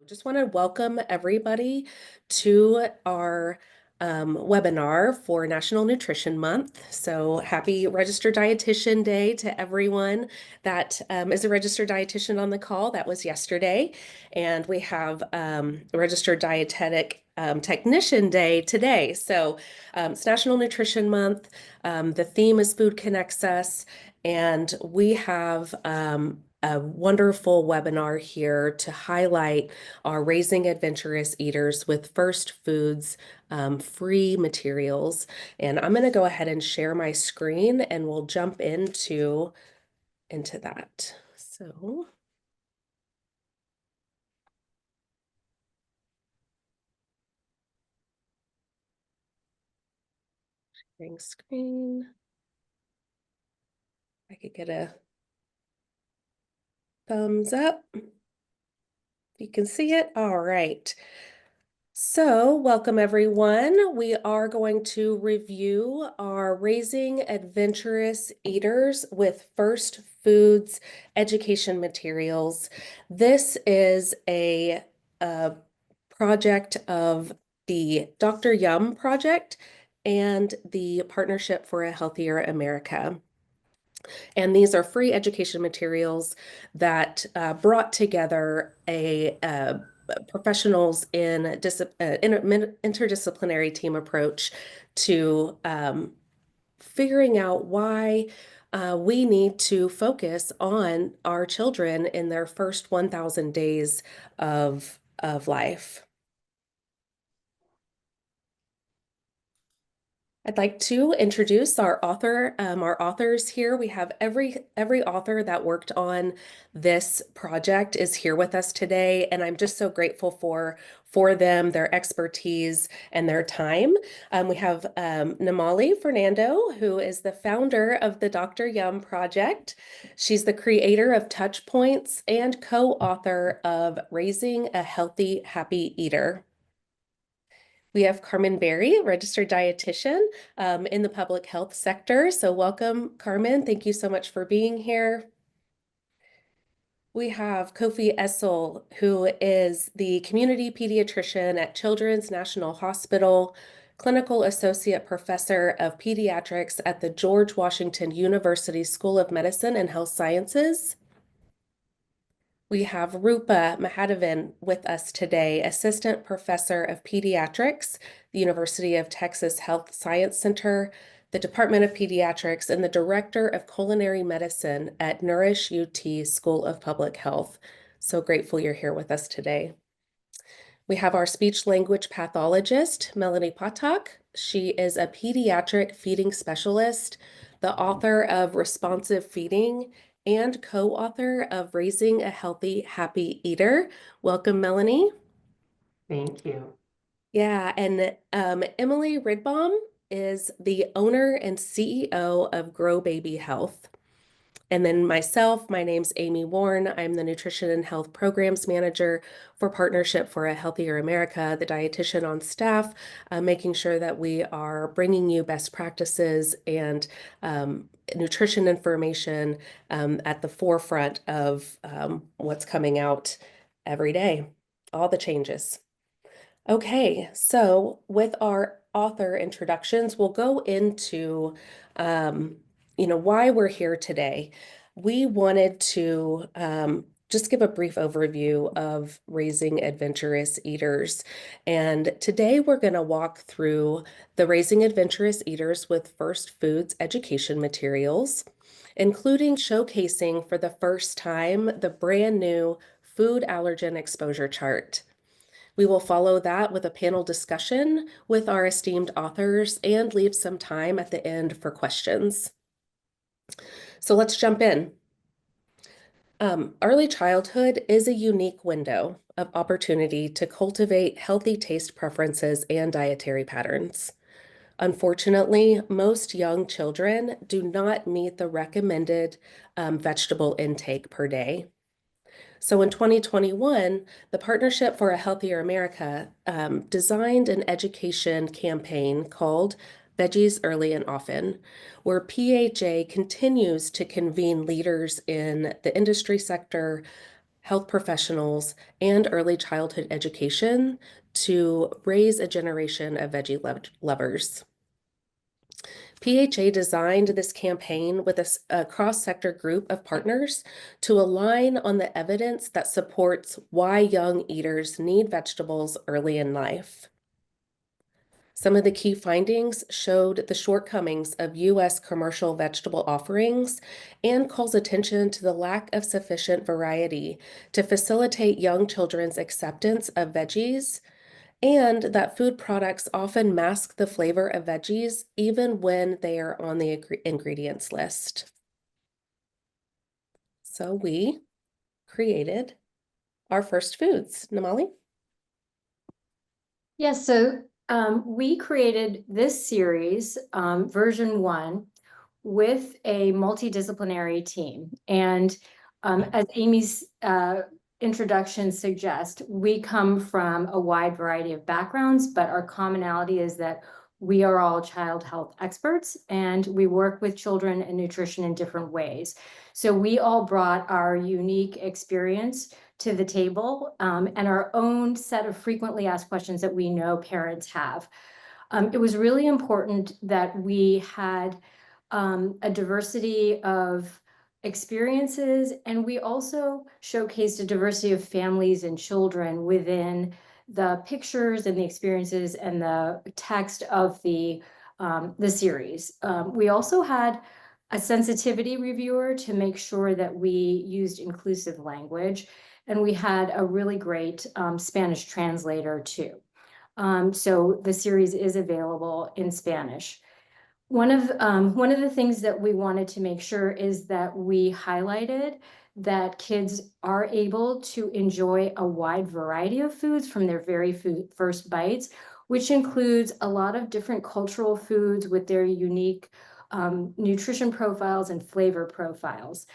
Just want to welcome everybody to our webinar for National Nutrition Month. So happy Registered Dietitian Day to everyone that is a registered dietitian on the call. That was yesterday. And we have Registered Dietetic Technician Day today. So it's National Nutrition Month. The theme is Food Connects Us. And we have a wonderful webinar here to highlight our Raising Adventurous Eaters with First Foods free materials. And I'm going to go ahead and share my screen and we'll jump into that. So, sharing screen. I could get a thumbs up. You can see it. All right. So, welcome everyone. We are going to review our Raising Adventurous Eaters with First Foods education materials. This is a project of the Dr. Yum project and the Partnership for a Healthier America. And these are free education materials that brought together professionals in interdisciplinary team approach to figuring out why we need to focus on our children in their first 1,000 days of life. I'd like to introduce our authors here. We have every author that worked on this project is here with us today, and I'm just so grateful for them, their expertise, and their time. We have NIMALI FERNANDO, who is the founder of the Dr. Yum project. She's the creator of Touchpoints and co-author of Raising a Healthy, Happy Eater. We have Carmen Berry, registered dietitian in the public health sector. So welcome, Carmen. Thank you so much for being here. We have Kofi Essel, who is the community pediatrician at Children's National Hospital, clinical associate professor of pediatrics at the George Washington University School of Medicine and Health Sciences. We have Rupa Mahadevan with us today, Assistant Professor of Pediatrics, the University of Texas Health Science Center, the Department of Pediatrics, and the Director of Culinary Medicine at Nourish UT School of Public Health. So grateful you're here with us today. We have our speech language pathologist, Melanie Patak. She is a pediatric feeding specialist, the author of Responsive Feeding, and co-author of Raising a Healthy, Happy Eater. Welcome, Melanie. Thank you. Yeah, and Emily Ridbaum is the owner and CEO of Grow Baby Health. And then myself, my name's Amy Warren. I'm the Nutrition and Health Programs Manager for Partnership for a Healthier America, the dietitian on staff, making sure that we are bringing you best practices and nutrition information at the forefront of what's coming out every day, all the changes. Okay, so with our author introductions, we'll go into why we're here today. We wanted to just give a brief overview of Raising Adventurous Eaters. And today we're going to walk through the Raising Adventurous Eaters with First Foods education materials, including showcasing for the first time the brand new food allergen exposure chart. We will follow that with a panel discussion with our esteemed authors and leave some time at the end for questions. So let's jump in. Early childhood is a unique window of opportunity to cultivate healthy taste preferences and dietary patterns. Unfortunately, most young children do not meet the recommended vegetable intake per day. So in 2021, the Partnership for a Healthier America designed an education campaign called Veggies Early and Often, where PHA continues to convene leaders in the industry sector, health professionals, and early childhood education to raise a generation of veggie lovers. PHA designed this campaign with a cross-sector group of partners to align on the evidence that supports why young eaters need vegetables early in life. Some of the key findings showed the shortcomings of U.S. commercial vegetable offerings and calls attention to the lack of sufficient variety to facilitate young children's acceptance of veggies, and that food products often mask the flavor of veggies even when they are on the ingredients list. So we created our first foods. NIMALI? Yes, so we created this series, version 1, with a multidisciplinary team. And as Amy's introduction suggests, we come from a wide variety of backgrounds, but our commonality is that we are all child health experts and we work with children and nutrition in different ways. So we all brought our unique experience to the table and our own set of frequently asked questions that we know parents have. It was really important that we had a diversity of experiences, and we also showcased a diversity of families and children within the pictures and the experiences and the text of the series. We also had a sensitivity reviewer to make sure that we used inclusive language, and we had a really great Spanish translator too. So the series is available in Spanish. One of the things that we wanted to make sure is that we highlighted that kids are able to enjoy a wide variety of foods from their very first bites, which includes a lot of different cultural foods with their unique nutrition profiles and flavor profiles.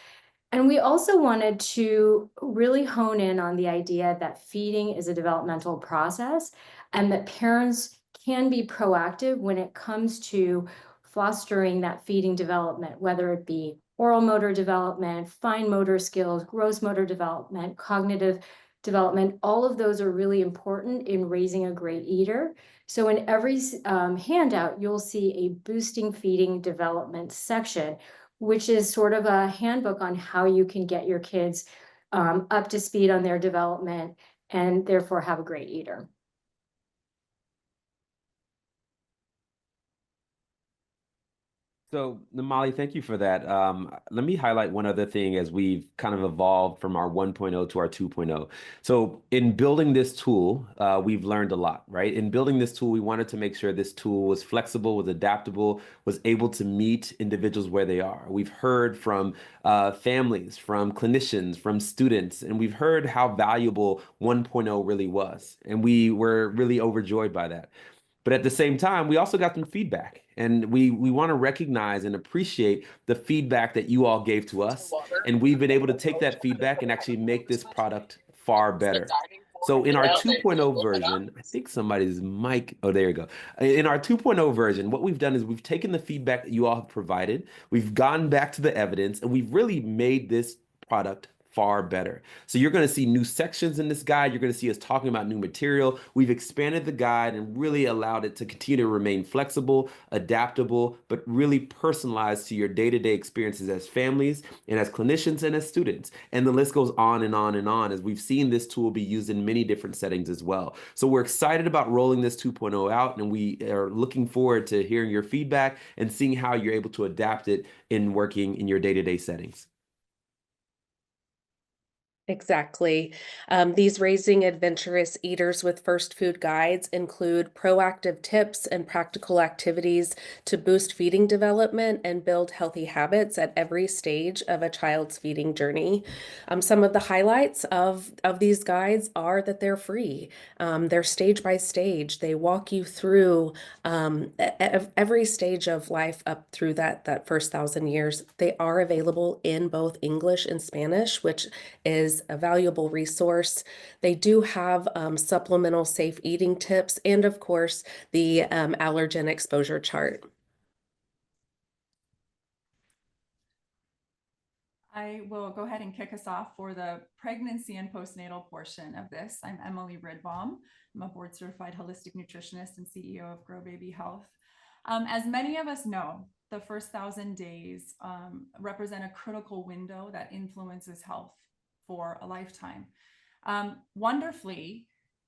And we also wanted to really hone in on the idea that feeding is a developmental process and that parents can be proactive when it comes to fostering that feeding development, whether it be oral motor development, fine motor skills, gross motor development, cognitive development. All of those are really important in raising a great eater. So in every handout, you'll see a boosting feeding development section, which is sort of a handbook on how you can get your kids up to speed on their development and therefore have a great eater. So, Namali, thank you for that. Let me highlight one other thing as we've kind of evolved from our 1.0 to our 2.0. So, in building this tool, we've learned a lot, right? In building this tool, we wanted to make sure this tool was flexible, was adaptable, was able to meet individuals where they are. We've heard from families, from clinicians, from students, and we've heard how valuable 1.0 really was. And we were really overjoyed by that. But at the same time, we also got some feedback, and we want to recognize and appreciate the feedback that you all gave to us. And we've been able to take that feedback and actually make this product far better. So in our 2.0 version, I think somebody's mic, oh, there you go. In our 2.0 version, what we've done is we've taken the feedback that you all have provided, we've gone back to the evidence, and we've really made this product far better. So you're going to see new sections in this guide. You're going to see us talking about new material. We've expanded the guide and really allowed it to continue to remain flexible, adaptable, but really personalized to your day-to-day experiences as families and as clinicians and as students. And the list goes on and on and on, as we've seen this tool be used in many different settings as well. So we're excited about rolling this 2.0 out, and we are looking forward to hearing your feedback and seeing how you're able to adapt it in working in your day-to-day settings. Exactly. These Raising Adventurous Eaters with First Food guides include proactive tips and practical activities to boost feeding development and build healthy habits at every stage of a child's feeding journey. Some of the highlights of these guides are that they're free. They're stage by stage. They walk you through every stage of life up through that first 1,000 years. They are available in both English and Spanish, which is a valuable resource. They do have supplemental safe eating tips and, of course, the allergen exposure chart. I will go ahead and kick us off for the pregnancy and postnatal portion of this. I'm Emily Ridbaum. I'm a board certified holistic nutritionist and CEO of Grow Baby Health. As many of us know, the first 1,000 days represent a critical window that influences health for a lifetime. Wonderfully,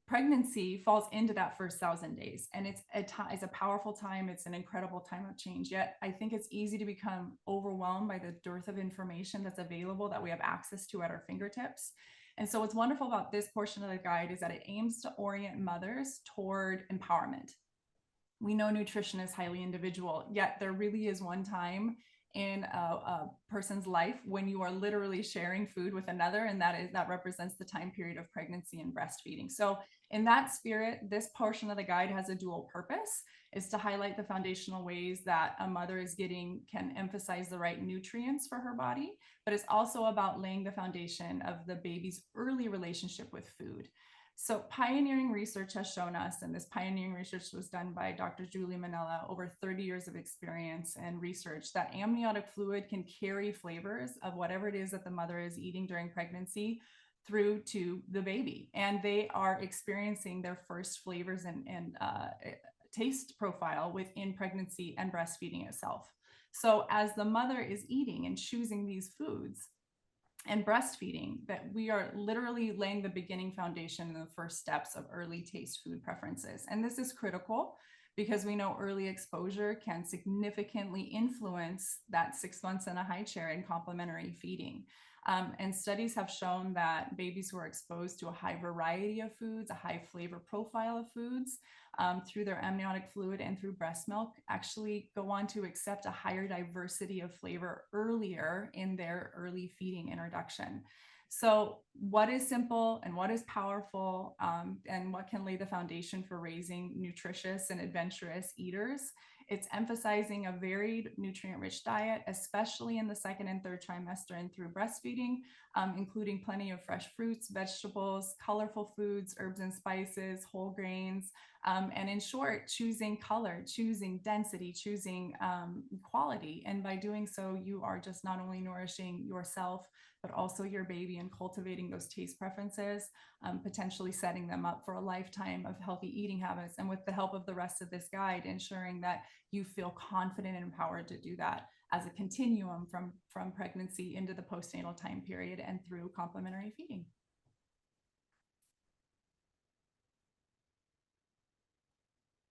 pregnancy falls into that first 1,000 days, and it's a powerful time. It's an incredible time of change. Yet I think it's easy to become overwhelmed by the dearth of information that's available that we have access to at our fingertips. And so what's wonderful about this portion of the guide is that it aims to orient mothers toward empowerment. We know nutrition is highly individual, yet there really is one time in a person's life when you are literally sharing food with another, and that represents the time period of pregnancy and breastfeeding. So in that spirit, this portion of the guide has a dual purpose, is to highlight the foundational ways that a mother can emphasize the right nutrients for her body, but it's also about laying the foundation of the baby's early relationship with food. So pioneering research has shown us, and this pioneering research was done by Dr. Julie Manella, over 30 years of experience and research, that amniotic fluid can carry flavors of whatever it is that the mother is eating during pregnancy through to the baby. And they are experiencing their first flavors and taste profile within pregnancy and breastfeeding itself. So as the mother is eating and choosing these foods, and breastfeeding, that we are literally laying the beginning foundation in the first steps of early taste food preferences. And this is critical because we know early exposure can significantly influence that 6 months in a high chair in complementary feeding. And studies have shown that babies who are exposed to a high variety of foods, a high flavor profile of foods, through their amniotic fluid and through breast milk, actually go on to accept a higher diversity of flavor earlier in their early feeding introduction. So what is simple and what is powerful, and what can lay the foundation for raising nutritious and adventurous eaters? It's emphasizing a varied, nutrient-rich diet, especially in the second and third trimester and through breastfeeding, including plenty of fresh fruits, vegetables, colorful foods, herbs and spices, whole grains, and in short, choosing color, choosing density, choosing quality. And by doing so, you are just not only nourishing yourself, but also your baby, and cultivating those taste preferences, potentially setting them up for a lifetime of healthy eating habits. And with the help of the rest of this guide, ensuring that you feel confident and empowered to do that as a continuum from pregnancy into the postnatal time period and through complementary feeding.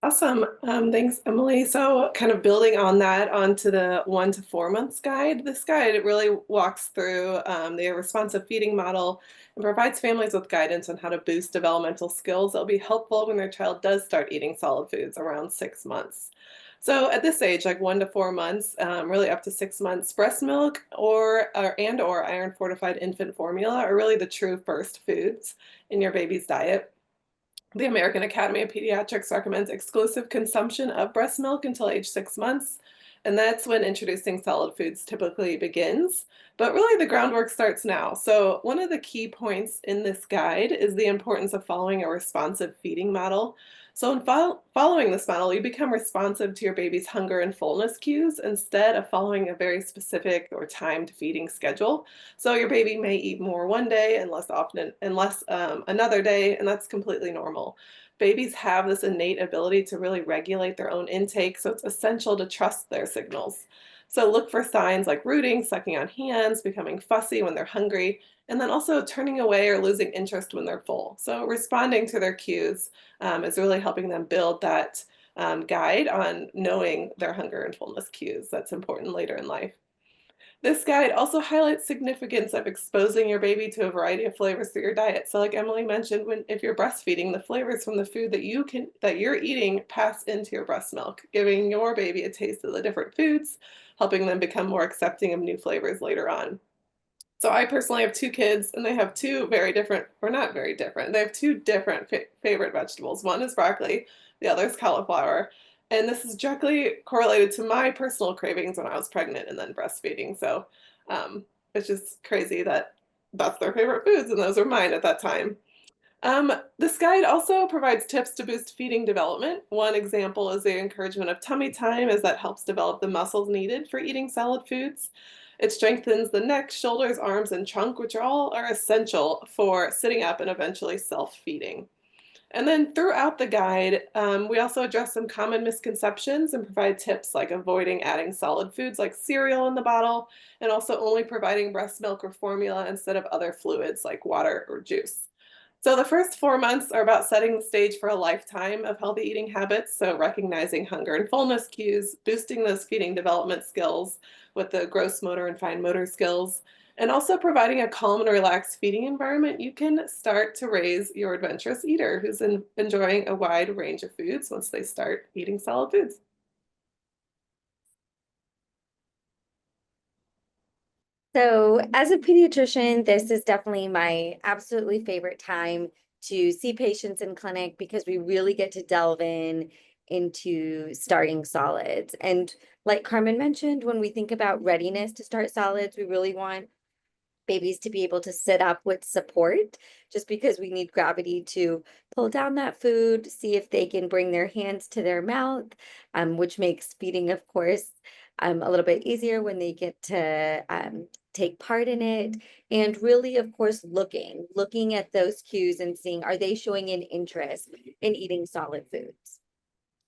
Awesome. Thanks, Emily. So kind of building on that onto the 1 to 4 months guide, this guide really walks through the responsive feeding model and provides families with guidance on how to boost developmental skills that will be helpful when their child does start eating solid foods around 6 months. So at this age, like 1 to 4 months, really up to 6 months, breast milk or iron fortified infant formula are really the true first foods in your baby's diet. The American Academy of Pediatrics recommends exclusive consumption of breast milk until age 6 months, and that's when introducing solid foods typically begins. But really the groundwork starts now. So one of the key points in this guide is the importance of following a responsive feeding model. So in following this model, you become responsive to your baby's hunger and fullness cues instead of following a very specific or timed feeding schedule. So your baby may eat more one day and less often and less another day, and that's completely normal. Babies have this innate ability to really regulate their own intake, so it's essential to trust their signals. So look for signs like rooting, sucking on hands, becoming fussy when they're hungry, and then also turning away or losing interest when they're full. So responding to their cues is really helping them build that guide on knowing their hunger and fullness cues. That's important later in life. This guide also highlights significance of exposing your baby to a variety of flavors through your diet. So like Emily mentioned, if you're breastfeeding, the flavors from the food that you're eating pass into your breast milk, giving your baby a taste of the different foods, helping them become more accepting of new flavors later on. So I personally have 2 kids, and they have 2 very different, or not very different, they have 2 different favorite vegetables. One is broccoli, the other is cauliflower. And this is directly correlated to my personal cravings when I was pregnant and then breastfeeding. So it's just crazy that that's their favorite foods, and those are mine at that time. This guide also provides tips to boost feeding development. One example is the encouragement of tummy time, as that helps develop the muscles needed for eating solid foods. It strengthens the neck, shoulders, arms, and trunk, which are essential for sitting up and eventually self-feeding. And then throughout the guide, we also address some common misconceptions and provide tips like avoiding adding solid foods like cereal in the bottle, and also only providing breast milk or formula instead of other fluids like water or juice. So the first 4 months are about setting the stage for a lifetime of healthy eating habits. So recognizing hunger and fullness cues, boosting those feeding development skills with the gross motor and fine motor skills, and also providing a calm and relaxed feeding environment. You can start to raise your adventurous eater who's enjoying a wide range of foods once they start eating solid foods. So as a pediatrician, this is definitely my absolutely favorite time to see patients in clinic because we really get to delve into starting solids. And like Carmen mentioned, when we think about readiness to start solids, we really want babies to be able to sit up with support, just because we need gravity to pull down that food, see if they can bring their hands to their mouth, which makes feeding, of course, a little bit easier when they get to take part in it. And really, of course, looking at those cues and seeing, are they showing an interest in eating solid foods?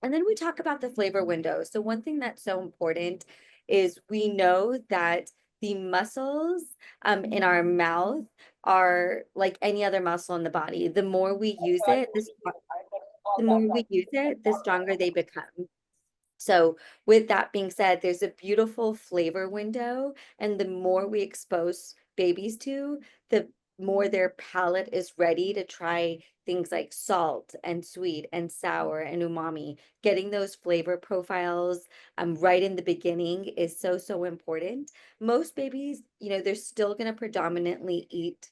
And then we talk about the flavor window. So one thing that's so important is we know that the muscles in our mouth are like any other muscle in the body. The more we use it, the stronger they become. So with that being said, there's a beautiful flavor window, and the more we expose babies to, the more their palate is ready to try things like salt and sweet and sour and umami. Getting those flavor profiles right in the beginning is so, so important. Most babies, they're still going to predominantly eat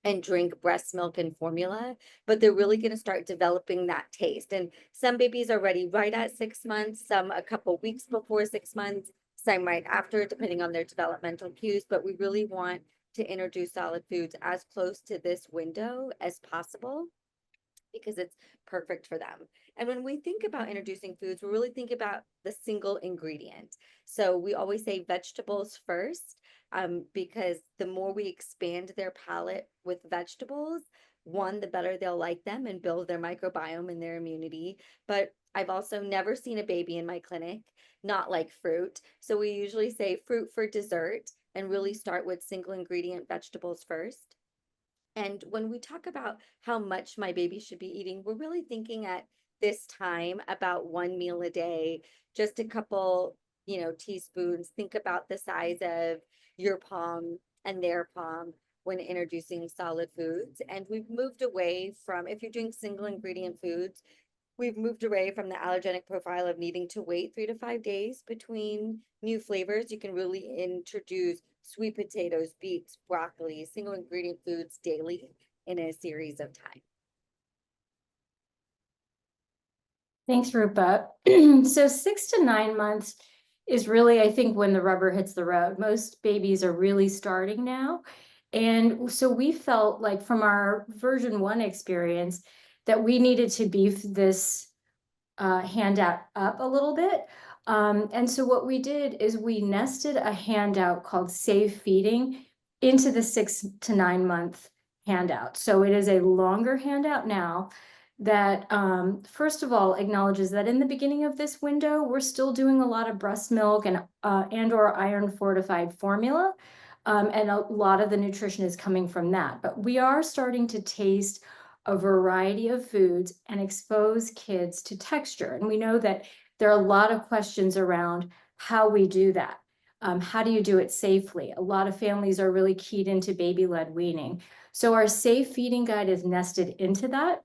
and drink breast milk and formula, but they're really going to start developing that taste. And some babies are ready right at 6 months, some a couple weeks before 6 months, some right after, depending on their developmental cues. But we really want to introduce solid foods as close to this window as possible, because it's perfect for them. And when we think about introducing foods, we really think about the single ingredient. So we always say vegetables first, because the more we expand their palate with vegetables, one, the better they'll like them and build their microbiome and their immunity. But I've also never seen a baby in my clinic not like fruit. So we usually say fruit for dessert and really start with single ingredient vegetables first. And when we talk about how much my baby should be eating, we're really thinking at this time about one meal a day, just a couple, teaspoons. Think about the size of your palm and their palm when introducing solid foods. And we've moved away from, if you're doing single ingredient foods, we've moved away from the allergenic profile of needing to wait 3 to 5 days between new flavors. You can really introduce sweet potatoes, beets, broccoli, single ingredient foods daily in a series of time. Thanks, Rupa. So 6 to 9 months is really, I think, when the rubber hits the road. Most babies are really starting now. And so we felt like from our version 1 experience that we needed to beef this handout up a little bit. And so what we did is we nested a handout called Safe Feeding into the 6 to 9 month handout. So it is a longer handout now that first of all acknowledges that in the beginning of this window, we're still doing a lot of breast milk and or iron fortified formula. And a lot of the nutrition is coming from that. But we are starting to taste a variety of foods and expose kids to texture. And we know that there are a lot of questions around how we do that. How do you do it safely? A lot of families are really keyed into baby-led weaning. So our safe feeding guide is nested into that.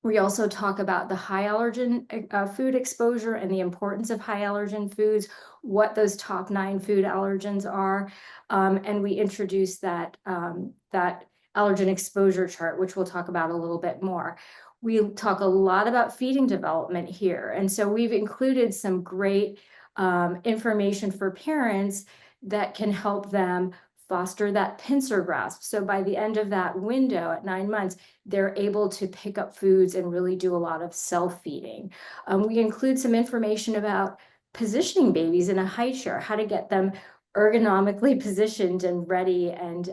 We also talk about the high allergen food exposure and the importance of high allergen foods, what those top 9 food allergens are. And we introduce that allergen exposure chart, which we'll talk about a little bit more. We talk a lot about feeding development here. And so we've included some great information for parents that can help them foster that pincer grasp. So by the end of that window at 9 months, they're able to pick up foods and really do a lot of self-feeding. We include some information about positioning babies in a high chair, how to get them ergonomically positioned and ready and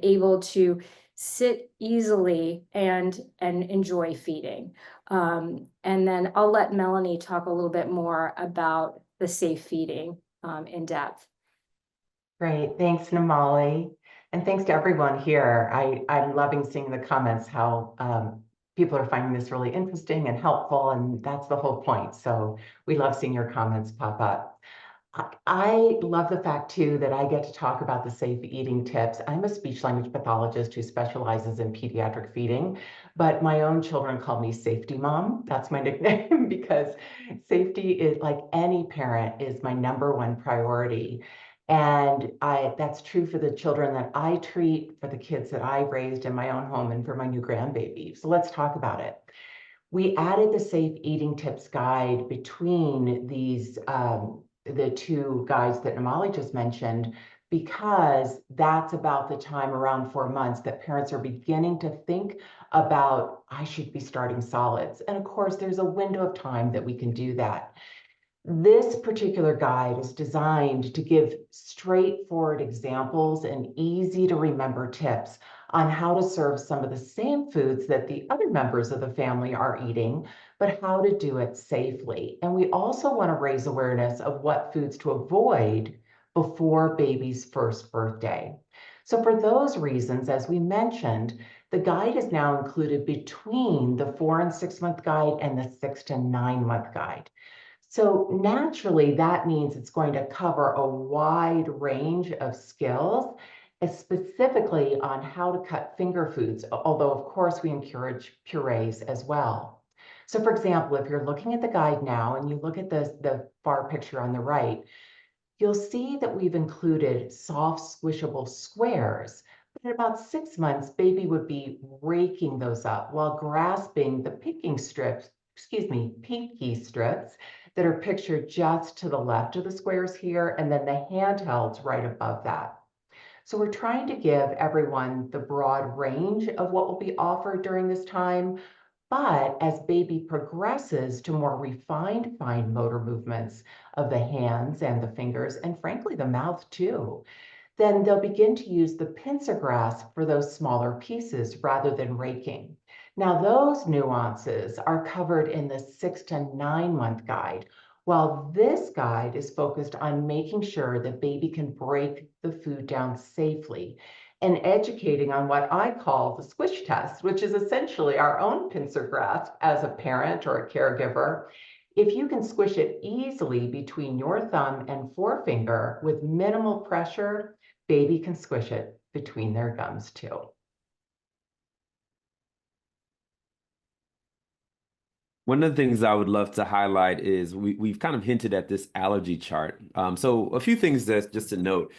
able to sit easily and enjoy feeding. And then I'll let Melanie talk a little bit more about the safe feeding in depth. Great, thanks, NIMALI. And thanks to everyone here. I'm loving seeing the comments, how people are finding this really interesting and helpful, and that's the whole point. So we love seeing your comments pop up. I love the fact too that I get to talk about the safe eating tips. I'm a speech language pathologist who specializes in pediatric feeding, but my own children call me Safety Mom. That's my nickname because safety is, like any parent, is my #1 priority. And that's true for the children that I treat, for the kids that I raised in my own home, and for my new grandbaby. So let's talk about it. We added the Safe Eating Tips guide between these the two guides that NIMALI just mentioned, because that's about the time, around 4 months, that parents are beginning to think about, I should be starting solids. And of course, there's a window of time that we can do that. This particular guide is designed to give straightforward examples and easy to remember tips on how to serve some of the same foods that the other members of the family are eating, but how to do it safely. And we also want to raise awareness of what foods to avoid before baby's first birthday. So for those reasons, as we mentioned, the guide is now included between the 4 and 6 month guide and the 6 to 9 month guide. So naturally, that means it's going to cover a wide range of skills, specifically on how to cut finger foods, although of course we encourage purees as well. So for example, if you're looking at the guide now and you look at the far picture on the right, you'll see that we've included soft squishable squares. But at about 6 months, baby would be raking those up while grasping the pinky strips that are pictured just to the left of the squares here, and then the handhelds right above that. So we're trying to give everyone the broad range of what will be offered during this time, but as baby progresses to more refined fine motor movements of the hands and the fingers, and frankly the mouth too, then they'll begin to use the pincer grasp for those smaller pieces rather than raking. Now, those nuances are covered in the 6 to 9 month guide, while this guide is focused on making sure that baby can break the food down safely and educating on what I call the squish test, which is essentially our own pincer grasp as a parent or a caregiver. If you can squish it easily between your thumb and forefinger with minimal pressure, baby can squish it between their gums too. One of the things I would love to highlight is we've kind of hinted at this allergy chart. So a few things just to note.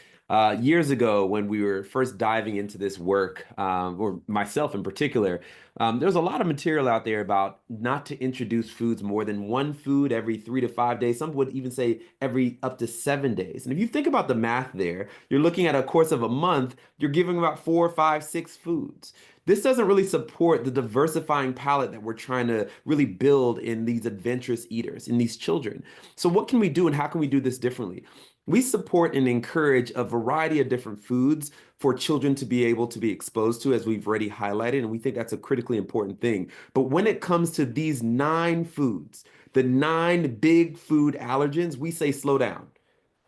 Years ago, when we were first diving into this work, or myself in particular, there's a lot of material out there about not to introduce foods more than one food every 3 to 5 days. Some would even say every up to 7 days. And if you think about the math there, you're looking at a course of a month, you're giving about 4, 5, 6 foods. This doesn't really support the diversifying palate that we're trying to really build in these adventurous eaters, in these children. So what can we do and how can we do this differently? We support and encourage a variety of different foods for children to be able to be exposed to, as we've already highlighted, and we think that's a critically important thing. But when it comes to these 9 foods, the 9 big food allergens, we say slow down.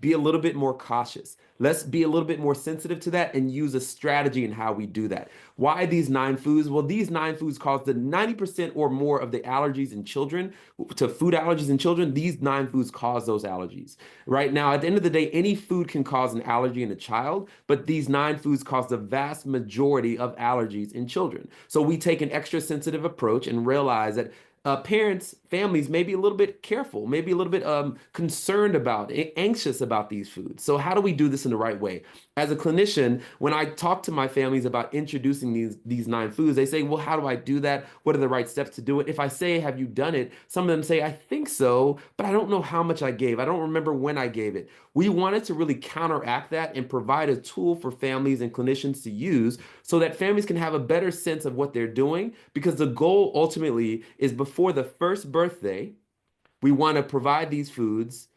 Be a little bit more cautious. Let's be a little bit more sensitive to that and use a strategy in how we do that. Why these 9 foods? Well, these 9 foods cause the 90% or more of the allergies in children, to food allergies in children. These 9 foods cause those allergies. Right now, at the end of the day, any food can cause an allergy in a child, but these 9 foods cause the vast majority of allergies in children. So we take an extra sensitive approach and realize that parents, families may be a little bit careful, maybe a little bit concerned about, anxious about these foods. So how do we do this in the right way? As a clinician, when I talk to my families about introducing these 9 foods, they say, well, how do I do that? What are the right steps to do it? If I say, have you done it? Some of them say, I think so, but I don't know how much I gave. I don't remember when I gave it. We wanted to really counteract that and provide a tool for families and clinicians to use so that families can have a better sense of what they're doing, because the goal ultimately is before the first birthday, we want to provide these foods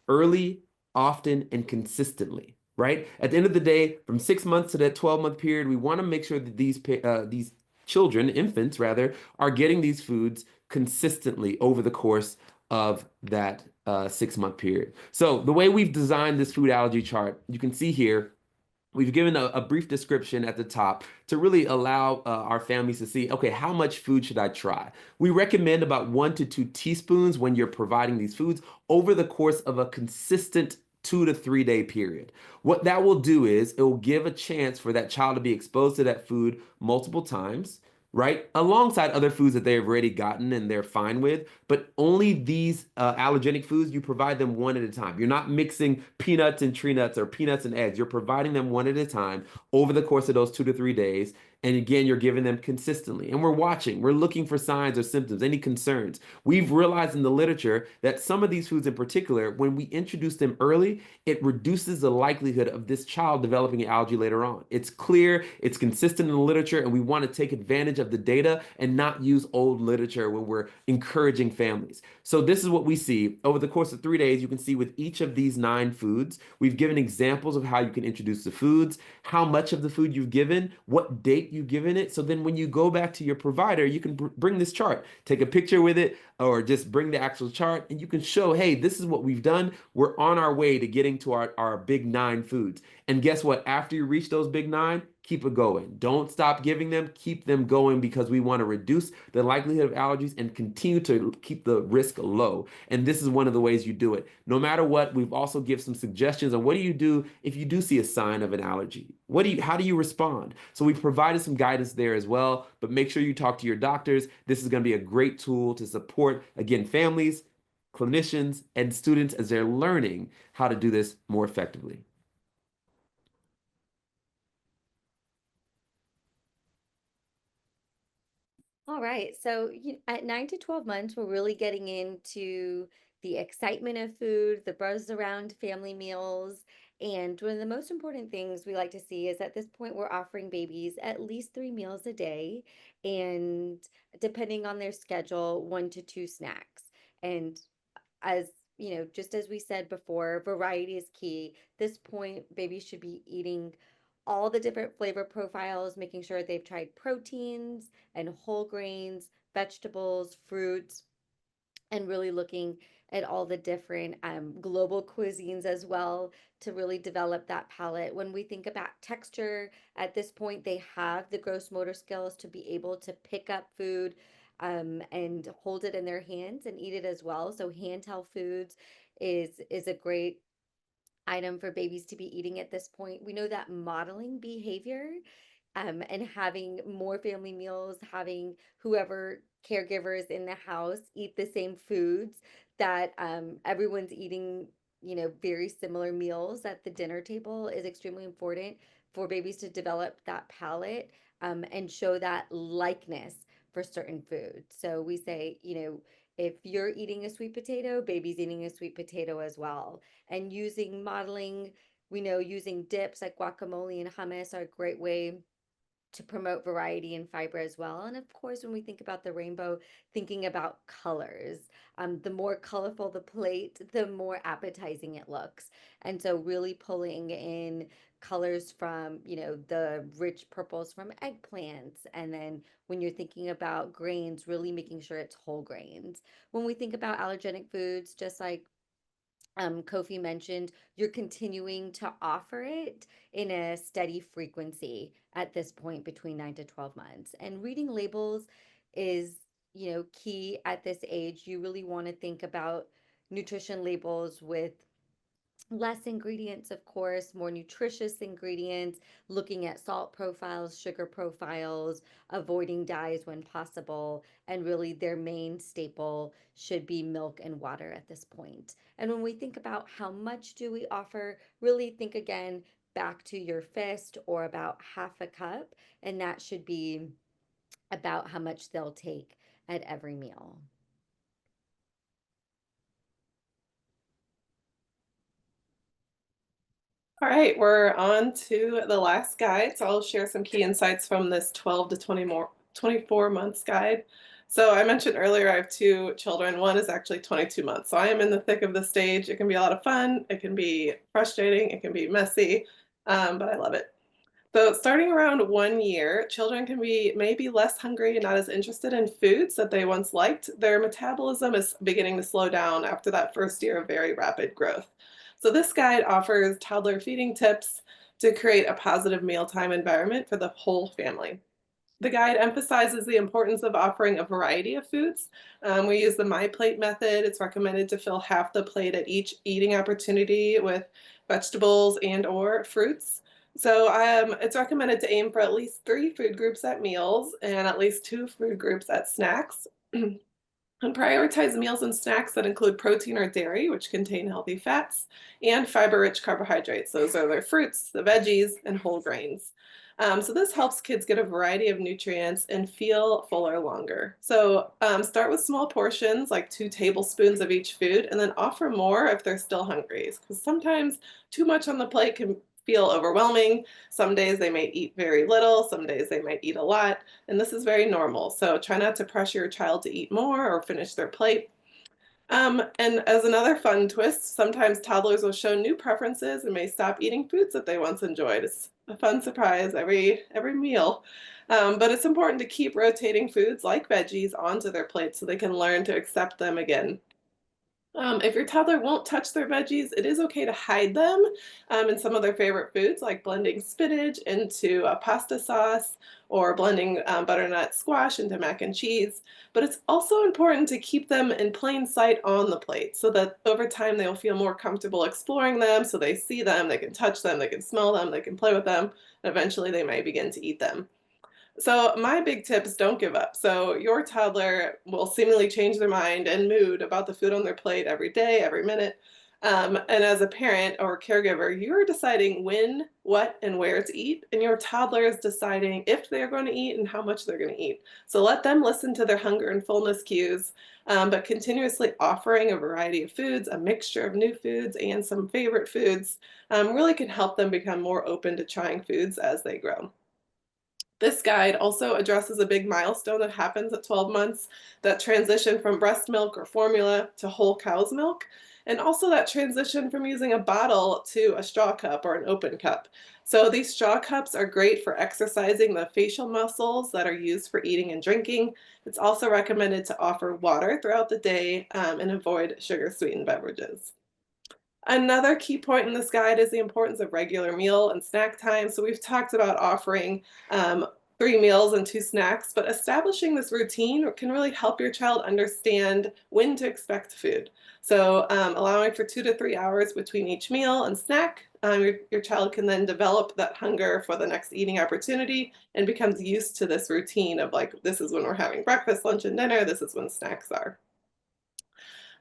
early, often, and consistently. right? At the end of the day, from 6 months to that 12-month period, we want to make sure that these children, infants rather, are getting these foods consistently over the course of that 6-month period. So the way we've designed this food allergy chart, you can see here, we've given a brief description at the top to really allow our families to see, okay, how much food should I try? We recommend about 1 to 2 teaspoons when you're providing these foods over the course of a consistent 2 to 3 day period. What that will do is it will give a chance for that child to be exposed to that food multiple times, right? Alongside other foods that they've already gotten and they're fine with, but only these allergenic foods, you provide them one at a time. You're not mixing peanuts and tree nuts or peanuts and eggs. You're providing them one at a time over the course of those 2 to 3 days. And again, you're giving them consistently. And we're watching, we're looking for signs or symptoms, any concerns. We've realized in the literature that some of these foods in particular, when we introduce them early, it reduces the likelihood of this child developing an allergy later on. It's clear, it's consistent in the literature, and we want to take advantage of the data and not use old literature when we're encouraging families. So this is what we see over the course of 3 days. You can see with each of these 9 foods, we've given examples of how you can introduce the foods, how much of the food you've given, what date you've given it. So then when you go back to your provider, you can bring this chart, take a picture with it, or just bring the actual chart, and you can show, hey, this is what we've done. We're on our way to getting to our big 9 foods. And guess what? After you reach those big 9, keep it going. Don't stop giving them, keep them going, because we want to reduce the likelihood of allergies and continue to keep the risk low. And this is one of the ways you do it. No matter what, we've also give some suggestions on what do you do if you do see a sign of an allergy? How do you respond? So we've provided some guidance there as well, but make sure you talk to your doctors. This is going to be a great tool to support, again, families, clinicians, and students as they're learning how to do this more effectively. All right, so at 9 to 12 months, we're really getting into the excitement of food, the buzz around family meals. And one of the most important things we like to see is at this point, we're offering babies at least 3 meals a day, and depending on their schedule, 1 to 2 snacks. And as just as we said before, variety is key. At this point, babies should be eating all the different flavor profiles, making sure they've tried proteins and whole grains, vegetables, fruits, and really looking at all the different global cuisines as well to really develop that palate. When we think about texture, at this point, they have the gross motor skills to be able to pick up food and hold it in their hands and eat it as well. So handheld foods is a great item for babies to be eating at this point. We know that modeling behavior and having more family meals, having whoever caregivers in the house eat the same foods, that everyone's eating, very similar meals at the dinner table is extremely important for babies to develop that palate and show that likeness for certain foods. So we say, if you're eating a sweet potato, baby's eating a sweet potato as well. And using modeling, we know using dips like guacamole and hummus are a great way to promote variety and fiber as well. And of course, when we think about the rainbow, thinking about colors. The more colorful the plate, the more appetizing it looks. And so really pulling in colors from, the rich purples from eggplants. And then when you're thinking about grains, really making sure it's whole grains. When we think about allergenic foods, just like Kofi mentioned, you're continuing to offer it in a steady frequency at this point between 9 to 12 months. And reading labels is, key at this age. You really want to think about nutrition labels with less ingredients, of course, more nutritious ingredients, looking at salt profiles, sugar profiles, avoiding dyes when possible, and really their main staple should be milk and water at this point. And when we think about how much do we offer, really think again back to your fist or about half a cup, and that should be about how much they'll take at every meal. All right, we're on to the last guide. So I'll share some key insights from this 12 to 24 months guide. So I mentioned earlier, I have 2 children. One is actually 22 months. So I am in the thick of the stage. It can be a lot of fun. It can be frustrating. It can be messy, but I love it. So starting around 1 year, children can be maybe less hungry and not as interested in foods that they once liked. Their metabolism is beginning to slow down after that first year of very rapid growth. So this guide offers toddler feeding tips to create a positive mealtime environment for the whole family. The guide emphasizes the importance of offering a variety of foods. We use the My Plate method. It's recommended to fill half the plate at each eating opportunity with vegetables and or fruits. So it's recommended to aim for at least 3 food groups at meals and at least 2 food groups at snacks. And prioritize meals and snacks that include protein or dairy, which contain healthy fats, and fiber-rich carbohydrates. Those are their fruits, the veggies, and whole grains. So this helps kids get a variety of nutrients and feel fuller longer. So start with small portions, like 2 tablespoons of each food, and then offer more if they're still hungry. Because sometimes too much on the plate can feel overwhelming. Some days they may eat very little, some days they might eat a lot, and this is very normal. So try not to pressure your child to eat more or finish their plate. And as another fun twist, sometimes toddlers will show new preferences and may stop eating foods that they once enjoyed. It's a fun surprise every meal. But it's important to keep rotating foods like veggies onto their plate so they can learn to accept them again. If your toddler won't touch their veggies, it is okay to hide them in some of their favorite foods, like blending spinach into a pasta sauce or blending butternut squash into mac and cheese. But it's also important to keep them in plain sight on the plate so that over time they'll feel more comfortable exploring them, so they see them, they can touch them, they can smell them, they can play with them, and eventually they might begin to eat them. So my big tip is don't give up. So your toddler will seemingly change their mind and mood about the food on their plate every day, every minute. And as a parent or caregiver, you're deciding when, what, and where to eat, and your toddler is deciding if they're going to eat and how much they're going to eat. So let them listen to their hunger and fullness cues, but continuously offering a variety of foods, a mixture of new foods and some favorite foods, really can help them become more open to trying foods as they grow. This guide also addresses a big milestone that happens at 12 months, that transition from breast milk or formula to whole cow's milk, and also that transition from using a bottle to a straw cup or an open cup. So these straw cups are great for exercising the facial muscles that are used for eating and drinking. It's also recommended to offer water throughout the day and avoid sugar-sweetened beverages. Another key point in this guide is the importance of regular meal and snack time. So we've talked about offering 3 meals and 2 snacks, but establishing this routine can really help your child understand when to expect food. So allowing for 2 to 3 hours between each meal and snack, your child can then develop that hunger for the next eating opportunity and becomes used to this routine of like, this is when we're having breakfast, lunch, and dinner, this is when snacks are.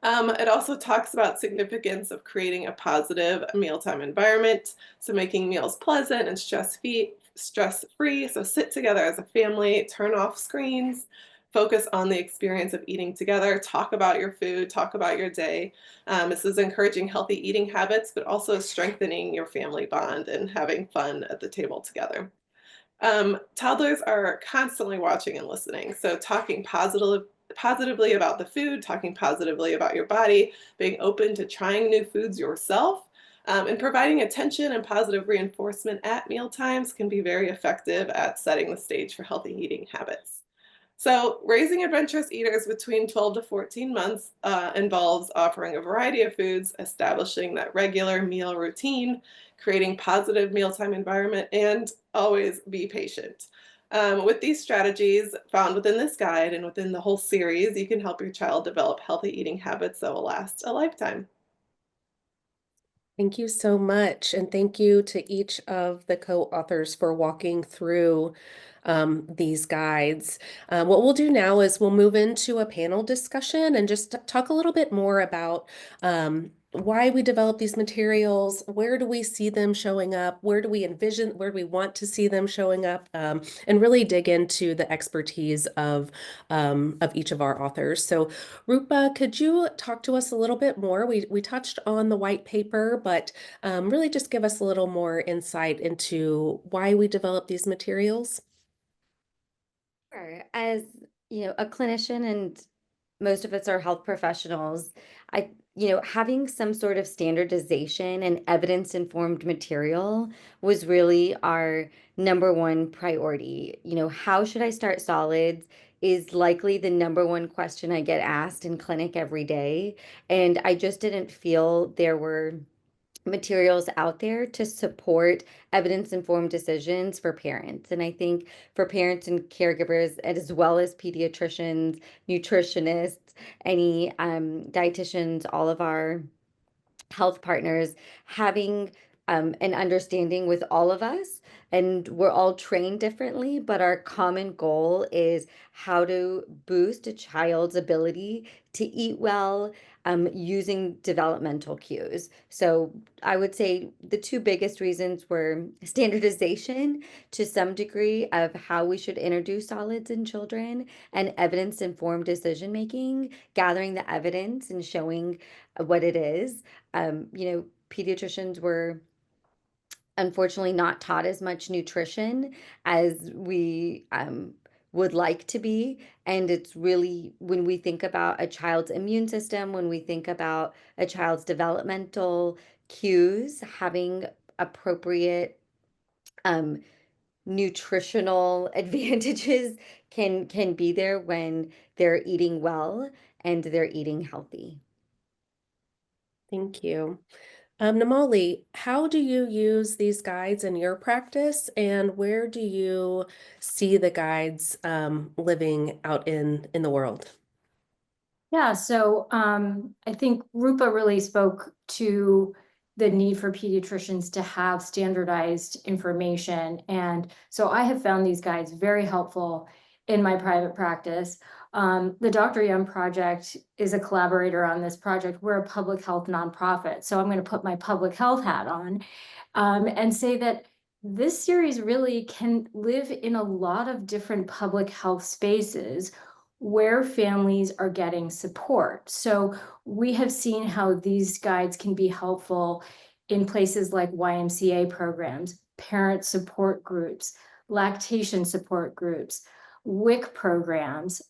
It also talks about significance of creating a positive mealtime environment, so making meals pleasant and stress-free. So sit together as a family, turn off screens, focus on the experience of eating together, talk about your food, talk about your day. This is encouraging healthy eating habits, but also strengthening your family bond and having fun at the table together. Toddlers are constantly watching and listening, so talking positively about the food, talking positively about your body, being open to trying new foods yourself, and providing attention and positive reinforcement at meal times can be very effective at setting the stage for healthy eating habits. So raising adventurous eaters between 12 to 14 months involves offering a variety of foods, establishing that regular meal routine, creating positive mealtime environment, and always be patient. With these strategies found within this guide and within the whole series, you can help your child develop healthy eating habits that will last a lifetime. Thank you so much. And thank you to each of the co-authors for walking through these guides. What we'll do now is we'll move into a panel discussion and just talk a little bit more about why we develop these materials, where do we see them showing up, where do we envision, where do we want to see them showing up, and really dig into the expertise of each of our authors. So Rupa, could you talk to us a little bit more? We touched on the white paper, but really just give us a little more insight into why we develop these materials. Sure. As a clinician, and most of us are health professionals, having some sort of standardization and evidence-informed material was really our number one priority. How should I start solids is likely the number one question I get asked in clinic every day. And I just didn't feel there were materials out there to support evidence-informed decisions for parents. And I think for parents and caregivers, as well as pediatricians, nutritionists, any dietitians, all of our health partners, having an understanding with all of us, and we're all trained differently, but our common goal is how to boost a child's ability to eat well using developmental cues. So I would say the two biggest reasons were standardization to some degree of how we should introduce solids in children, and evidence-informed decision making, gathering the evidence and showing what it is. Pediatricians were unfortunately not taught as much nutrition as we would like to be. And it's really, when we think about a child's immune system, when we think about a child's developmental cues, having appropriate nutritional advantages can be there when they're eating well and they're eating healthy. Thank you. NIMALI, how do you use these guides in your practice, and where do you see the guides living out in the world? Yeah, so I think Rupa really spoke to the need for pediatricians to have standardized information. And so I have found these guides very helpful in my private practice. The Dr. Young Project is a collaborator on this project. We're a public health nonprofit. So I'm going to put my public health hat on and say that this series really can live in a lot of different public health spaces where families are getting support. So we have seen how these guides can be helpful in places like YMCA programs, parent support groups, lactation support groups, WIC programs,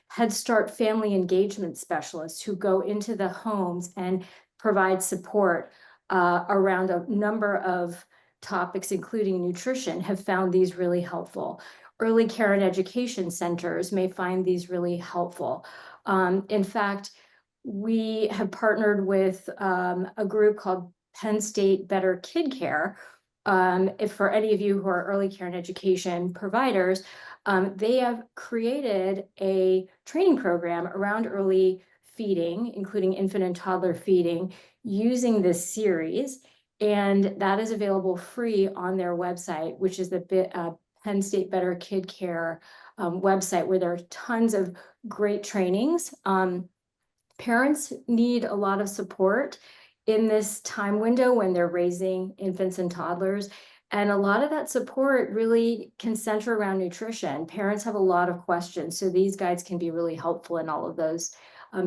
Head Start family engagement specialists who go into the homes and provide support around a number of topics, including nutrition, have found these really helpful. Early care and education centers may find these really helpful. In fact, we have partnered with a group called Penn State Better Kid Care. If for any of you who are early care and education providers, they have created a training program around early feeding, including infant and toddler feeding, using this series. And that is available free on their website, which is the Penn State Better Kid Care website, where there are tons of great trainings. Parents need a lot of support in this time window when they're raising infants and toddlers. And a lot of that support really can center around nutrition. Parents have a lot of questions, so these guides can be really helpful in all of those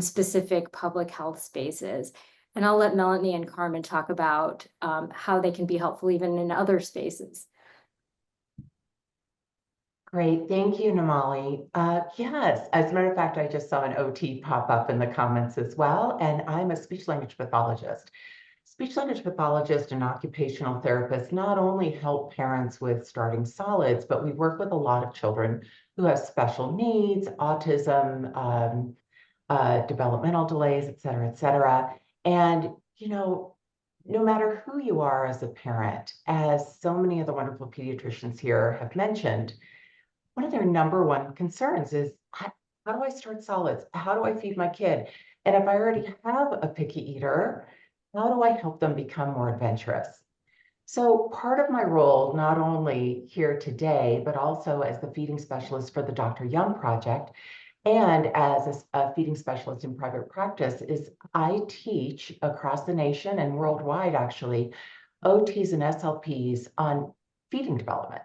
specific public health spaces. And I'll let Melanie and Carmen talk about how they can be helpful even in other spaces. Great, thank you, NIMALI. Yes, as a matter of fact, I just saw an OT pop up in the comments as well, and I'm a speech language pathologist. Speech language pathologist and occupational therapist not only help parents with starting solids, but we work with a lot of children who have special needs, autism, developmental delays, et cetera, et cetera. And, no matter who you are as a parent, as so many of the wonderful pediatricians here have mentioned, one of their number one concerns is, how do I start solids? How do I feed my kid? And if I already have a picky eater, how do I help them become more adventurous? So part of my role, not only here today, but also as the feeding specialist for the Dr. Young Project, and as a feeding specialist in private practice, is I teach across the nation and worldwide, actually, OTs and SLPs on feeding development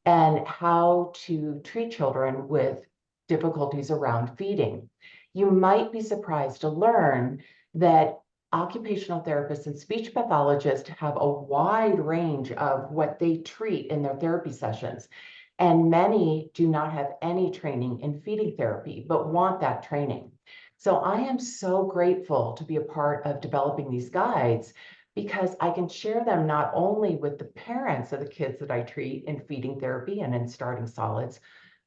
and how to treat children with difficulties around feeding. You might be surprised to learn that occupational therapists and speech pathologists have a wide range of what they treat in their therapy sessions. And many do not have any training in feeding therapy, but want that training. So I am so grateful to be a part of developing these guides because I can share them not only with the parents of the kids that I treat in feeding therapy and in starting solids,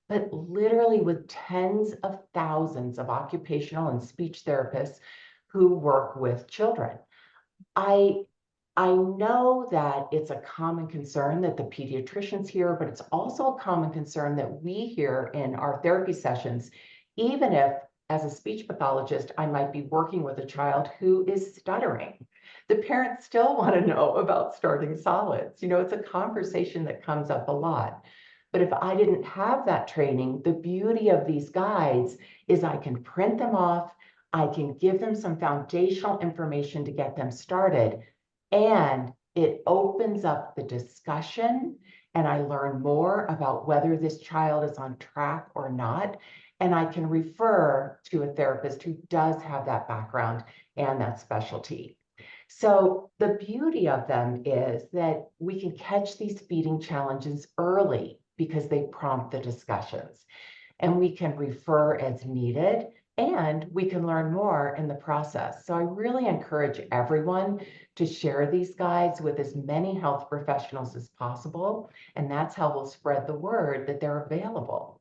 but literally with tens of thousands of occupational and speech therapists who work with children. I know that it's a common concern that the pediatricians hear, but it's also a common concern that we hear in our therapy sessions, even if, as a speech pathologist, I might be working with a child who is stuttering. The parents still want to know about starting solids. You know, it's a conversation that comes up a lot. But if I didn't have that training, the beauty of these guides is I can print them off, I can give them some foundational information to get them started, and it opens up the discussion, and I learn more about whether this child is on track or not. And I can refer to a therapist who does have that background and that specialty. So the beauty of them is that we can catch these feeding challenges early because they prompt the discussions, and we can refer as needed, and we can learn more in the process. So I really encourage everyone to share these guides with as many health professionals as possible, and that's how we'll spread the word that they're available.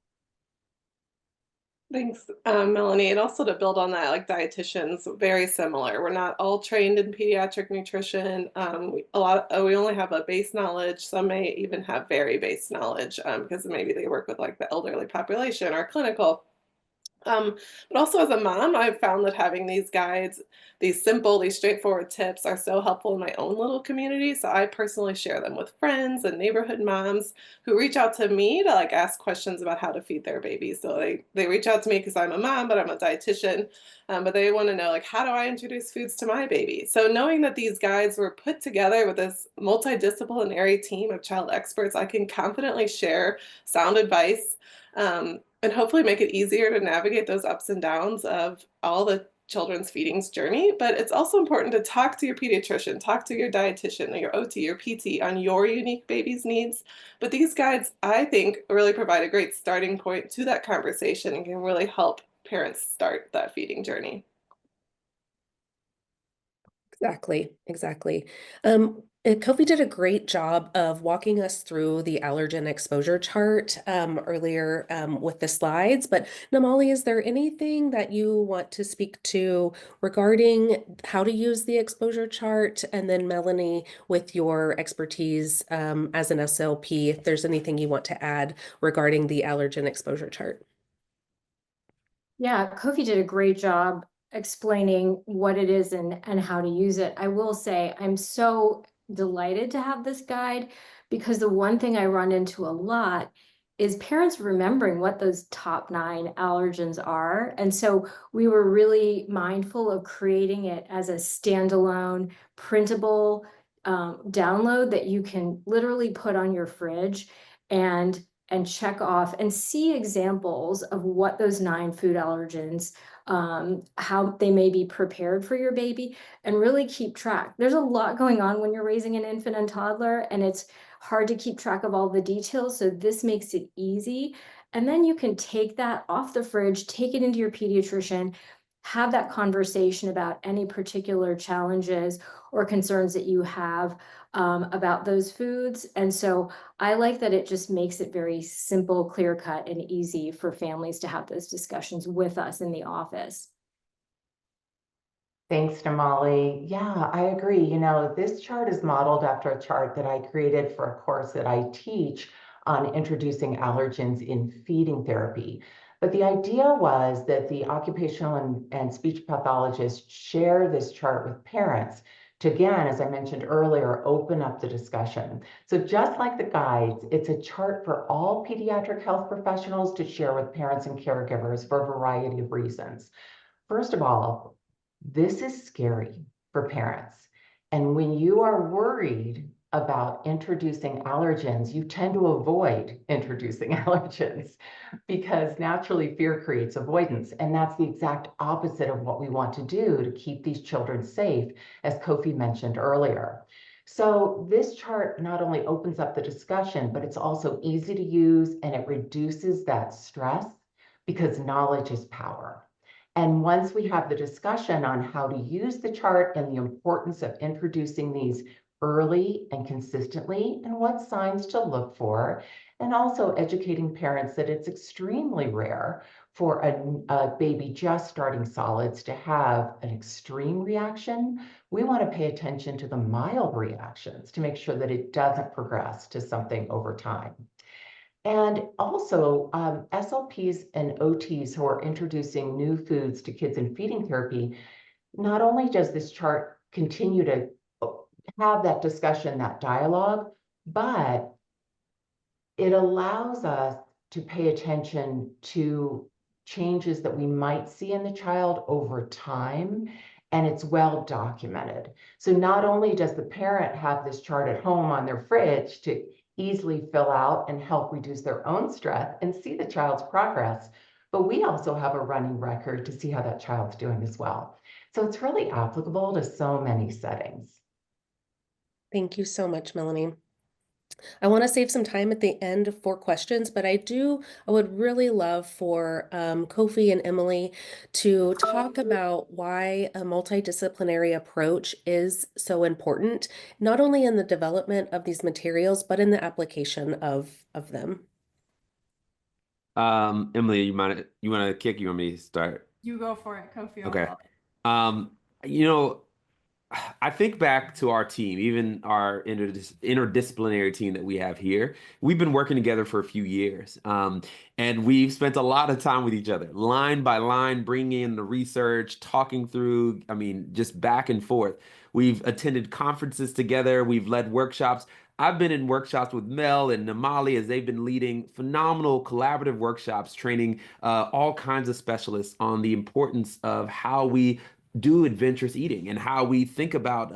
Thanks, Melanie. And also to build on that, like dietitians, very similar. We're not all trained in pediatric nutrition. We only have a base knowledge. Some may even have very base knowledge because maybe they work with like the elderly population or clinical. But also as a mom, I've found that having these guides, these simple, these straightforward tips are so helpful in my own little community. So I personally share them with friends and neighborhood moms who reach out to me to like ask questions about how to feed their babies. So they reach out to me because I'm a mom, but I'm a dietitian. But they want to know like, how do I introduce foods to my baby? So knowing that these guides were put together with this multidisciplinary team of child experts, I can confidently share sound advice. And hopefully make it easier to navigate those ups and downs of all the children's feedings journey. But it's also important to talk to your pediatrician, talk to your dietitian, your OT, your PT on your unique baby's needs. But these guides, I think, really provide a great starting point to that conversation and can really help parents start that feeding journey. Exactly. Kofi did a great job of walking us through the allergen exposure chart earlier with the slides. But NIMALI, is there anything that you want to speak to regarding how to use the exposure chart? And then Melanie, with your expertise as an SLP, if there's anything you want to add regarding the allergen exposure chart. Yeah, Kofi did a great job explaining what it is and how to use it. I will say I'm so delighted to have this guide because the one thing I run into a lot is parents remembering what those top 9 allergens are. And so we were really mindful of creating it as a standalone printable download that you can literally put on your fridge and check off and see examples of what those 9 food allergens, how they may be prepared for your baby, and really keep track. There's a lot going on when you're raising an infant and toddler, and it's hard to keep track of all the details. So this makes it easy. And then you can take that off the fridge, take it into your pediatrician, have that conversation about any particular challenges or concerns that you have about those foods. And so I like that it just makes it very simple, clear cut, and easy for families to have those discussions with us in the office. Thanks, NIMALI. Yeah, I agree. You know, this chart is modeled after a chart that I created for a course that I teach on introducing allergens in feeding therapy. But the idea was that the occupational and speech pathologists share this chart with parents to, again, as I mentioned earlier, open up the discussion. So just like the guides, it's a chart for all pediatric health professionals to share with parents and caregivers for a variety of reasons. First of all, this is scary for parents. And when you are worried about introducing allergens, you tend to avoid introducing allergens because naturally fear creates avoidance. And that's the exact opposite of what we want to do to keep these children safe, as Kofi mentioned earlier. So this chart not only opens up the discussion, but it's also easy to use and it reduces that stress because knowledge is power. And once we have the discussion on how to use the chart and the importance of introducing these early and consistently and what signs to look for, and also educating parents that it's extremely rare for a baby just starting solids to have an extreme reaction, we want to pay attention to the mild reactions to make sure that it doesn't progress to something over time. And also SLPs and OTs who are introducing new foods to kids in feeding therapy, not only does this chart continue to have that discussion, that dialogue, but it allows us to pay attention to changes that we might see in the child over time, and it's well documented. So not only does the parent have this chart at home on their fridge to easily fill out and help reduce their own stress and see the child's progress, but we also have a running record to see how that child's doing as well. So it's really applicable to so many settings. Thank you so much, Melanie. I want to save some time at the end for questions, but I would really love for Kofi and Emily to talk about why a multidisciplinary approach is so important, not only in the development of these materials, but in the application of them. Emily, you want to kick? You want me to start? You go for it, Kofi. Okay. You know, I think back to our team, even our interdisciplinary team that we have here. We've been working together for a few years, and we've spent a lot of time with each other, line by line, bringing in the research, talking through, just back and forth. We've attended conferences together. We've led workshops. I've been in workshops with Mel and NIMALI as they've been leading phenomenal collaborative workshops, training all kinds of specialists on the importance of how we do adventurous eating and how we think about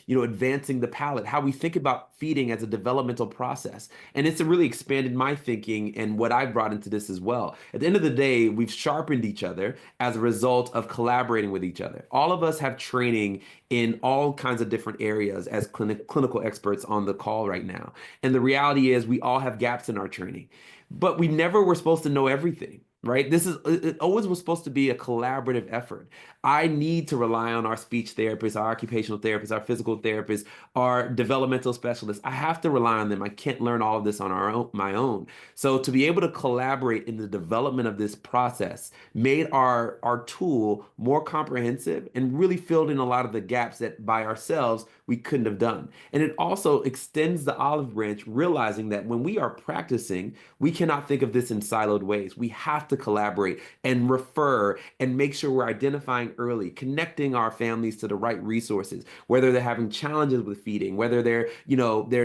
advancing the palate, how we think about feeding as a developmental process. And it's really expanded my thinking and what I've brought into this as well. At the end of the day, we've sharpened each other as a result of collaborating with each other. All of us have training in all kinds of different areas as clinical experts on the call right now. And the reality is we all have gaps in our training, but we never were supposed to know everything. Right? It always was supposed to be a collaborative effort. I need to rely on our speech therapists, our occupational therapists, our physical therapists, our developmental specialists. I have to rely on them. I can't learn all of this on my own. So to be able to collaborate in the development of this process made our tool more comprehensive and really filled in a lot of the gaps that by ourselves we couldn't have done. And it also extends the olive branch, realizing that when we are practicing, we cannot think of this in siloed ways. We have to collaborate and refer and make sure we're identifying early, connecting our families to the right resources, whether they're having challenges with feeding, whether they're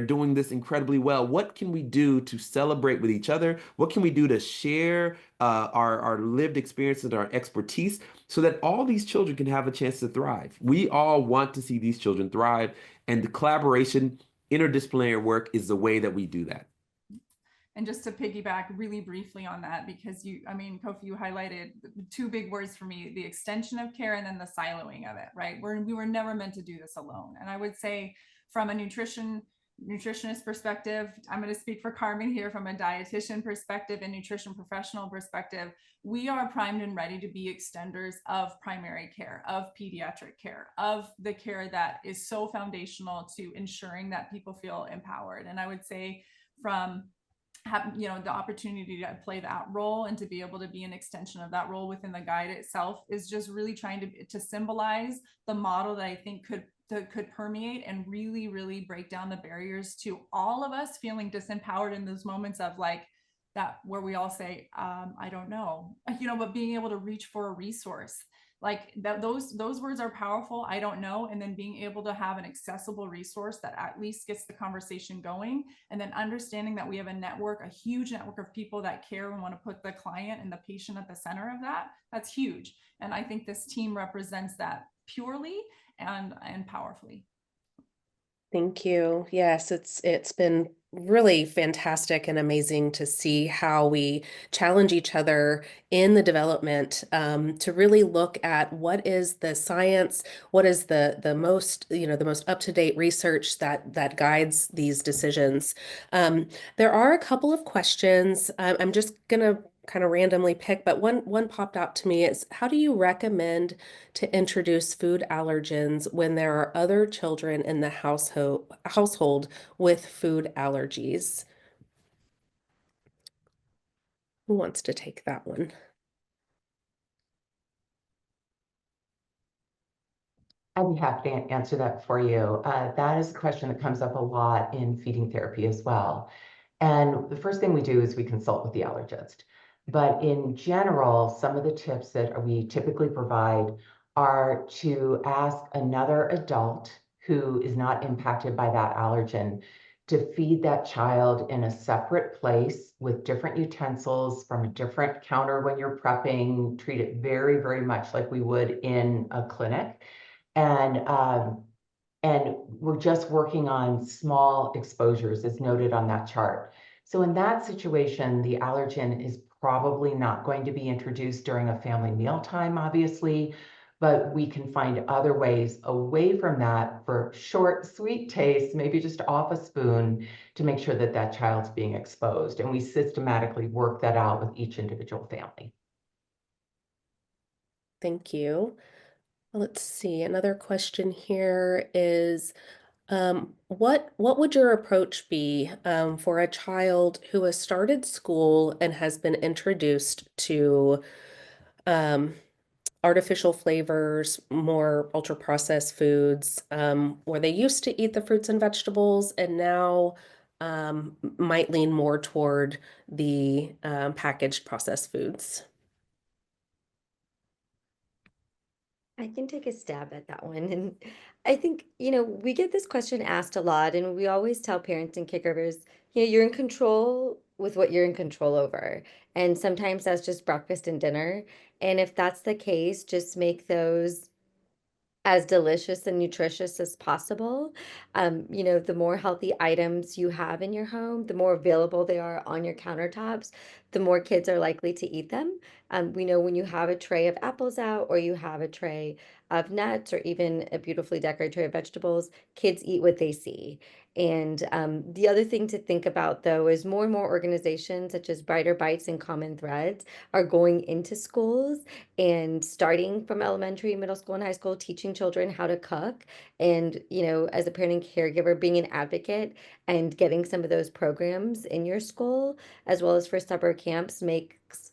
doing this incredibly well. What can we do to celebrate with each other? What can we do to share our lived experiences and our expertise so that all these children can have a chance to thrive? We all want to see these children thrive, and the collaboration, interdisciplinary work is the way that we do that. And just to piggyback really briefly on that, because Kofi, you highlighted two big words for me, the extension of care and then the siloing of it, right? We were never meant to do this alone. And I would say from a nutritionist perspective, I'm going to speak for Carmen here, from a dietitian perspective and nutrition professional perspective, we are primed and ready to be extenders of primary care, of pediatric care, of the care that is so foundational to ensuring that people feel empowered. And I would say from the opportunity to play that role and to be able to be an extension of that role within the guide itself is just really trying to symbolize the model that I think could permeate and really, really break down the barriers to all of us feeling disempowered in those moments of like that, where we all say, I don't know, but being able to reach for a resource like that, those words are powerful. I don't know. And then being able to have an accessible resource that at least gets the conversation going. And then understanding that we have a huge network of people that care and want to put the client and the patient at the center of that. That's huge. And I think this team represents that purely and powerfully. Thank you. Yes, it's been really fantastic and amazing to see how we challenge each other in the development, to really look at what is the science, what is the most, the most up-to-date research that guides these decisions. There are a couple of questions. I'm just gonna kind of randomly pick, but one popped out to me is, how do you recommend to introduce food allergens when there are other children in the household with food allergies? Who wants to take that one? I'd be happy to answer that for you. That is a question that comes up a lot in feeding therapy as well. And the first thing we do is we consult with the allergist. But in general, some of the tips that we typically provide are to ask another adult who is not impacted by that allergen to feed that child in a separate place with different utensils from a different counter when you're prepping. Treat it very, very much like we would in a clinic. And we're just working on small exposures as noted on that chart. So in that situation, the allergen is probably not going to be introduced during a family mealtime, obviously, but we can find other ways away from that for short, sweet tastes, maybe just off a spoon, to make sure that that child's being exposed. And we systematically work that out with each individual family. Thank you. Let's see. Another question here is, what would your approach be for a child who has started school and has been introduced to um, artificial flavors, more ultra processed foods, where they used to eat the fruits and vegetables and now might lean more toward the packaged processed foods? I can take a stab at that one. And I think, we get this question asked a lot, and we always tell parents and caregivers, you're in control with what you're in control over. And sometimes that's just breakfast and dinner. And if that's the case, just make those as delicious and nutritious as possible. The more healthy items you have in your home, the more available they are on your countertops, the more kids are likely to eat them. We know when you have a tray of apples out, or you have a tray of nuts, or even a beautifully decorated tray of vegetables, kids eat what they see. And the other thing to think about, though, is more and more organizations such as Brighter Bites and Common Threads are going into schools and starting from elementary, middle school, and high school, teaching children how to cook. And, as a parent and caregiver, being an advocate and getting some of those programs in your school, as well as for summer camps, makes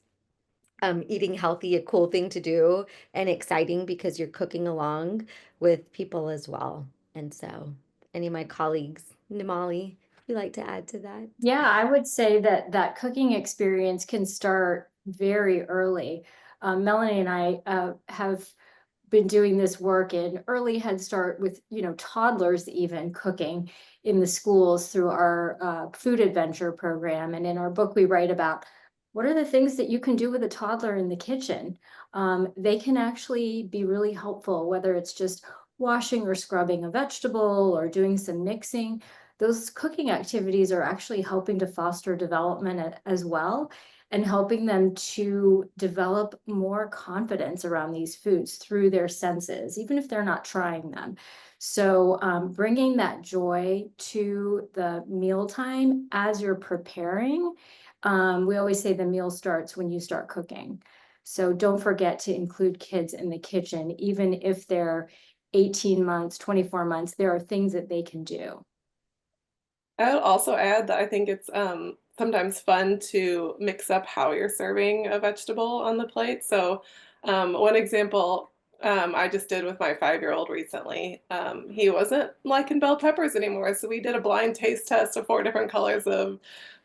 eating healthy a cool thing to do and exciting, because you're cooking along with people as well. And so, any of my colleagues, NIMALI, would you like to add to that? Yeah, I would say that cooking experience can start very early. Melanie and I have been doing this work in early Head Start with, toddlers even cooking in the schools through our food adventure program. And in our book, we write about what are the things that you can do with a toddler in the kitchen. They can actually be really helpful, whether it's just washing or scrubbing a vegetable or doing some mixing. Those cooking activities are actually helping to foster development as well, and helping them to develop more confidence around these foods through their senses, even if they're not trying them. So bringing that joy to the mealtime as you're preparing. We always say the meal starts when you start cooking. So don't forget to include kids in the kitchen, even if they're 18 months, 24 months, there are things that they can do. I would also add that I think it's sometimes fun to mix up how you're serving a vegetable on the plate. So one example I just did with my 5-year-old recently, he wasn't liking bell peppers anymore. So we did a blind taste test of 4 different colors of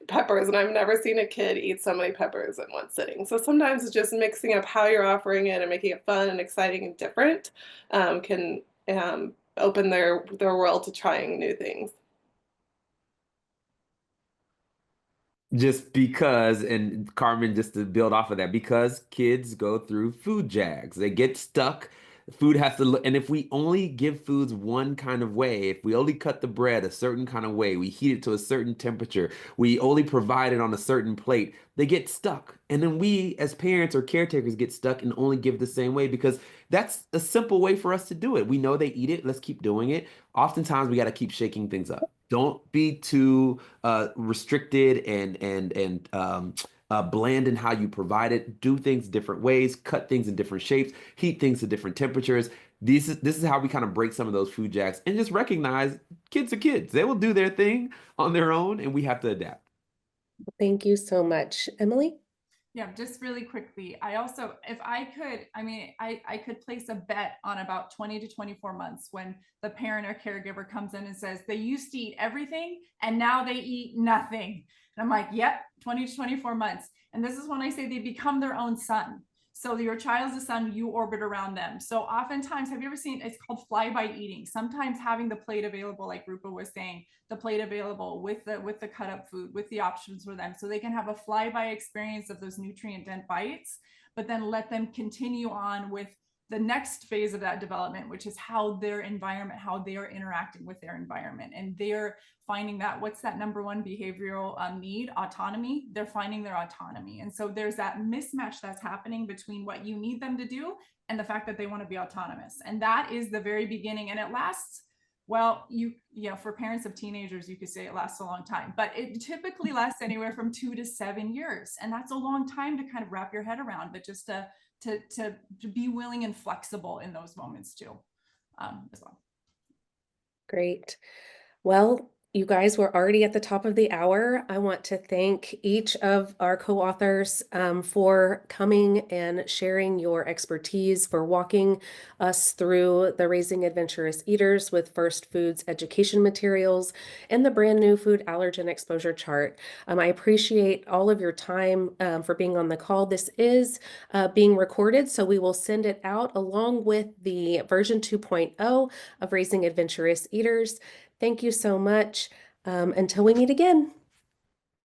peppers, and I've never seen a kid eat so many peppers in one sitting. So sometimes it's just mixing up how you're offering it and making it fun and exciting and different can open their world to trying new things. Just because, and Carmen, just to build off of that, because kids go through food jags, they get stuck, Food has to look, and if we only give foods one kind of way, if we only cut the bread a certain kind of way, we heat it to a certain temperature, we only provide it on a certain plate, they get stuck. And then we, as parents or caretakers, get stuck and only give the same way because that's a simple way for us to do it. We know they eat it, let's keep doing it. Oftentimes, we got to keep shaking things up. Don't be too restricted and bland in how you provide it. Do things different ways, cut things in different shapes, heat things to different temperatures. This is how we kind of break some of those food jacks and just recognize kids are kids. They will do their thing on their own, and we have to adapt. Thank you so much. Emily? Yeah, just really quickly. I also, if I could, I could place a bet on about 20 to 24 months when the parent or caregiver comes in and says they used to eat everything and now they eat nothing. And I'm like, yep, 20 to 24 months. And this is when I say they become their own sun. So your child's a sun, you orbit around them. So oftentimes, have you ever seen, it's called flyby eating. Sometimes having the plate available, like Rupa was saying, the plate available with the cut up food, with the options for them. So they can have a flyby experience of those nutrient dense bites, but then let them continue on with the next phase of that development, which is how their environment, how they are interacting with their environment. And they're finding that, what's that number one behavioral need? Autonomy. They're finding their autonomy. And so there's that mismatch that's happening between what you need them to do and the fact that they want to be autonomous. And that is the very beginning. And it lasts, well, for parents of teenagers, you could say it lasts a long time, but it typically lasts anywhere from 2 to 7 years. And that's a long time to kind of wrap your head around, but just to be willing and flexible in those moments too, as well. Great. Well, you guys, we're already at the top of the hour. I want to thank each of our co-authors for coming and sharing your expertise, for walking us through the Raising Adventurous Eaters with First Foods education materials and the brand new food allergen exposure chart. I appreciate all of your time for being on the call. This is being recorded, so we will send it out along with the version 2.0 of Raising Adventurous Eaters. Thank you so much. Until we meet again.